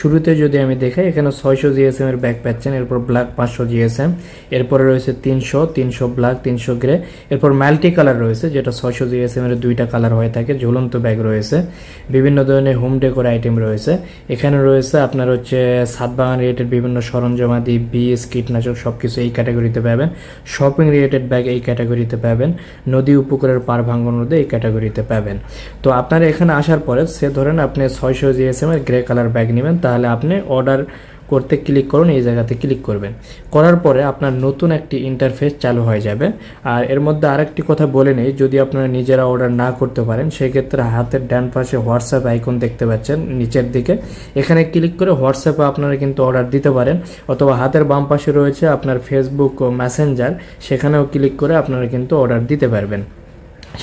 শুরুতে যদি আমি দেখাই এখানে 600 জিএসএম এর ব্যাগ পাচ্ছেন, এরপর ব্ল্যাক 500 জিএসএম, এরপরে রয়েছে 300 ব্ল্যাক, 300 গ্রে, এরপর মাল্টি কালার রয়েছে যেটা 600 জিএসএম এর দুইটা কালার হয়ে থাকে, ঝুলন্ত ব্যাগ রয়েছে, বিভিন্ন ধরনের হোম ডেকোর আইটেম রয়েছে। এখানে রয়েছে আপনার হচ্ছে ছাদ বাগান রিলেটেড বিভিন্ন সরঞ্জামাদি, বীজ, কীটনাশক সবকিছু এই ক্যাটাগরিতে পাবেন। শপিং রিলেটেড ব্যাগ এই ক্যাটাগরিতে পাবেন। নদী উপকূলের পার ভাঙ্গন রোধে এই ক্যাটাগরিতে পাবেন। তো আপনারা এখানে আসার পরে সে ধরেন আপনি 600 জিএসএম এর গ্রে কালার ব্যাগ নেবেন, তাহলে আপনি অর্ডার করতে ক্লিক করুন, এই জায়গাতে ক্লিক করবেন। করার পরে আপনার নতুন একটি ইন্টারফেস চালু হয়ে যাবে। আর এর মধ্যে আরেকটি কথা বলে নেই, যদি আপনারা নিজেরা অর্ডার না করতে পারেন সেক্ষেত্রে হাতের ডান পাশে হোয়াটসঅ্যাপ আইকন দেখতে পাচ্ছেন নিচের দিকে, এখানে ক্লিক করে হোয়াটসঅ্যাপে আপনারা কিন্তু অর্ডার দিতে পারেন। অথবা হাতের বাম পাশে রয়েছে আপনার ফেসবুক ও মেসেঞ্জার, সেখানেও ক্লিক করে আপনারা কিন্তু অর্ডার দিতে পারবেন।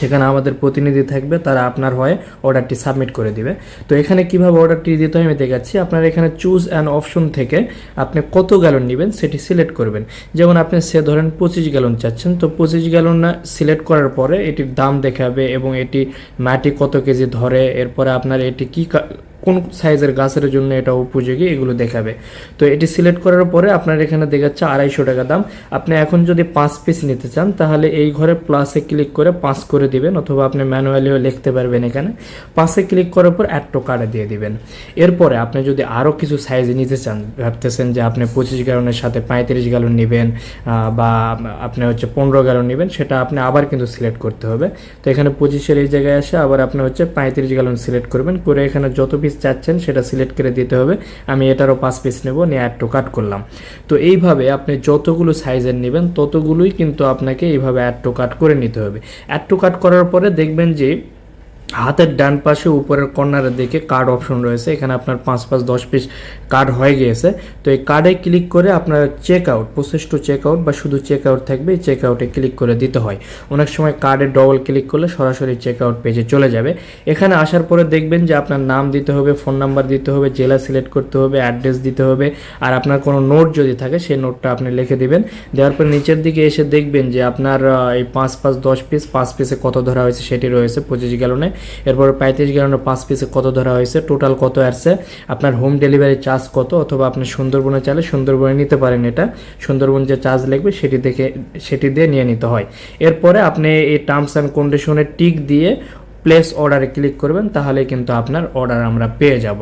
সেখানে আমাদের প্রতিনিধি থাকবে, তারা আপনার হয়ে অর্ডারটি সাবমিট করে দিবে। তো এখানে কিভাবে অর্ডারটি দিতে হয় আমি দেখাচ্ছি। আপনার এখানে চুজ অ্যান্ড অপশন থেকে আপনি কত গ্যালন নেবেন সেটি সিলেক্ট করবেন। যেমন আপনি সে ধরেন 25 গ্যালন চাচ্ছেন, তো 25 গ্যালন সিলেক্ট করার পরে এটির দাম দেখাবে এবং এটি মাটি কত কেজি ধরে, এরপরে আপনার এটি কি কোন সাইজের গাছের জন্য এটা উপযোগী এগুলো দেখাবে। তো এটি সিলেক্ট করার পরে আপনার এখানে দেখাচ্ছে 250 টাকা দাম। আপনি এখন যদি 5 পিস নিতে চান তাহলে এই ঘরে প্লাসে ক্লিক করে 5 করে দিবেন, অথবা আপনি ম্যানুয়ালিও লিখতে পারবেন। এখানে 5-এ ক্লিক করার পর অ্যাড টু কার্টে দিয়ে দিবেন। এরপরে আপনি যদি আরও কিছু সাইজ নিতে চান, ভাবতেছেন যে আপনি 25 গ্যালনের সাথে 35 গ্যালন নেবেন বা আপনি হচ্ছে 15 গ্যালন নেবেন, সেটা আপনি আবার কিন্তু সিলেক্ট করতে হবে। তো এখানে 25-এর এই জায়গায় আসে আবার আপনি হচ্ছে 35 গ্যালন সিলেক্ট করবেন, করে এখানে যত পিস চাচ্ছেন সেটা সিলেক্ট করে দিতে হবে। আমি এটারও 5 পিস নেব, নিয়ে অ্যাড টু কার্ট করলাম। তো এইভাবে আপনি যতগুলো সাইজের নেবেন ততগুলোই কিন্তু আপনাকে এইভাবে অ্যাড টু কার্ট করে নিতে হবে। অ্যাড টু কার্ট করার পরে দেখবেন যে হাতের ডান পাশে উপরের কর্নারের দিকে কার্ড অপশন রয়েছে, এখানে আপনার 5-10 পিস কার্ড হয়ে গিয়েছে। তো এই কার্ডে ক্লিক করে আপনার check out, process to check out বা শুধু চেক আউট থাকবে, এই চেক আউটে ক্লিক করে দিতে হয়। অনেক সময় কার্ডে ডবল ক্লিক করলে সরাসরি চেক আউট পেজে চলে যাবে। এখানে আসার পরে দেখবেন যে আপনার নাম দিতে হবে, ফোন নাম্বার দিতে হবে, জেলা সিলেক্ট করতে হবে, অ্যাড্রেস দিতে হবে, আর আপনার কোনো নোট যদি থাকে সেই নোটটা আপনি লিখে দিবেন। দেওয়ার পর নিচের দিকে এসে দেখবেন যে আপনার এই 5-10 পিস 5 পিসে কত ধরা হয়েছে সেটি রয়েছে 25 গ্যালনে। এরপর 35 গ্যালনের 5 পিসে কত ধরা হয়েছে, টোটাল কত আসছে, আপনার হোম ডেলিভারি চার্জ কত, অথবা আপনি সুন্দরবনে চাইলে সুন্দরবনে নিতে পারেন। এটা সুন্দরবন যে চার্জ লাগবে সেটি দিয়ে নিয়ে নিতে হয়। এরপরে আপনি এই টার্মস অ্যান্ড কন্ডিশনে টিক দিয়ে প্লেস অর্ডারে ক্লিক করবেন, তাহলে কিন্তু আপনার অর্ডার আমরা পেয়ে যাব।